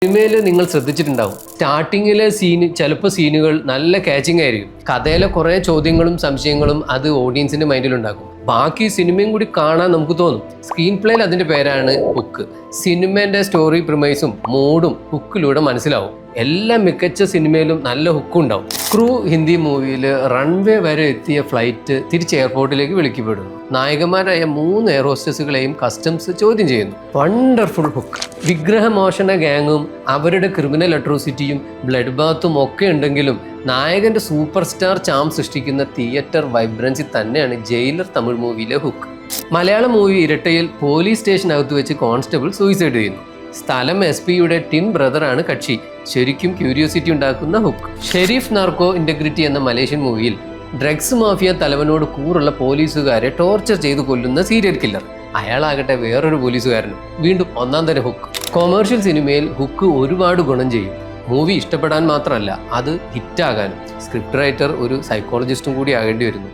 സിനിമയിൽ നിങ്ങൾ ശ്രദ്ധിച്ചിട്ടുണ്ടാവും, സ്റ്റാർട്ടിങ്ങിലെ ചിലപ്പോൾ സീനുകൾ നല്ല കാച്ചിങ് ആയിരിക്കും. കഥയിലെ കുറേ ചോദ്യങ്ങളും സംശയങ്ങളും അത് ഓഡിയൻസിന്റെ മൈൻഡിലുണ്ടാക്കും. ബാക്കി സിനിമയും കൂടി കാണാൻ നമുക്ക് തോന്നും. സ്ക്രീൻ പ്ലേയിൽ അതിന്റെ പേരാണ് ഹുക്ക്. സിനിമേന്റെ സ്റ്റോറി പ്രിമൈസും മൂഡും ഹുക്കിലൂടെ മനസ്സിലാവും. എല്ലാ മികച്ച സിനിമയിലും നല്ല ഹുക്കും ഉണ്ടാവും. ക്രൂ ഹിന്ദി മൂവിയിൽ റൺവേ വരെ എത്തിയ ഫ്ലൈറ്റ് തിരിച്ച് എയർപോർട്ടിലേക്ക് വിളിക്കപ്പെടുന്നു. നായകന്മാരായ 3 എയർ ഹോസ്റ്റസുകളെയും കസ്റ്റംസ് ചോദ്യം ചെയ്യുന്നു. Wonderful hook. വിഗ്രഹമോഷണ ഗാങ്ങും അവരുടെ ക്രിമിനൽ അട്രോസിറ്റിയും ബ്ലഡ് ബാത്തും ഒക്കെ ഉണ്ടെങ്കിലും നായകന്റെ സൂപ്പർ സ്റ്റാർ ചാം സൃഷ്ടിക്കുന്ന തിയേറ്റർ വൈബ്രൻസി തന്നെയാണ് ജയിലർ തമിഴ് മൂവിയിലെ ഹുക്ക്. മലയാളം മൂവി ഇരട്ടയിൽ പോലീസ് സ്റ്റേഷനകത്ത് വെച്ച് കോൺസ്റ്റബിൾ സൂയിസൈഡ് ചെയ്യുന്നു. സ്ഥലം SP-യുടെ ടിൻ ബ്രദറാണ് കക്ഷി. ശരിക്കും ക്യൂരിയോസിറ്റി ഉണ്ടാക്കുന്ന ഹുക്ക്. ഷെരീഫ് നാർക്കോ ഇന്റഗ്രിറ്റി എന്ന മലേഷ്യൻ മൂവിയിൽ ഡ്രഗ്സ് മാഫിയ തലവനോട് കൂറുള്ള പോലീസുകാരെ ടോർച്ചർ ചെയ്ത് കൊല്ലുന്ന സീരിയൽ കില്ലർ. അയാളാകട്ടെ വേറൊരു പോലീസുകാരനും. വീണ്ടും ഒന്നാം തരം ഹുക്ക്. കൊമേഴ്ഷ്യൽ സിനിമയിൽ ഹുക്ക് ഒരുപാട് ഗുണം ചെയ്യും. മൂവി ഇഷ്ടപ്പെടാൻ മാത്രമല്ല, അത് ഹിറ്റാകാനും. സ്ക്രിപ്റ്റ് റൈറ്റർ ഒരു സൈക്കോളജിസ്റ്റും കൂടി ആകേണ്ടി വരുന്നു.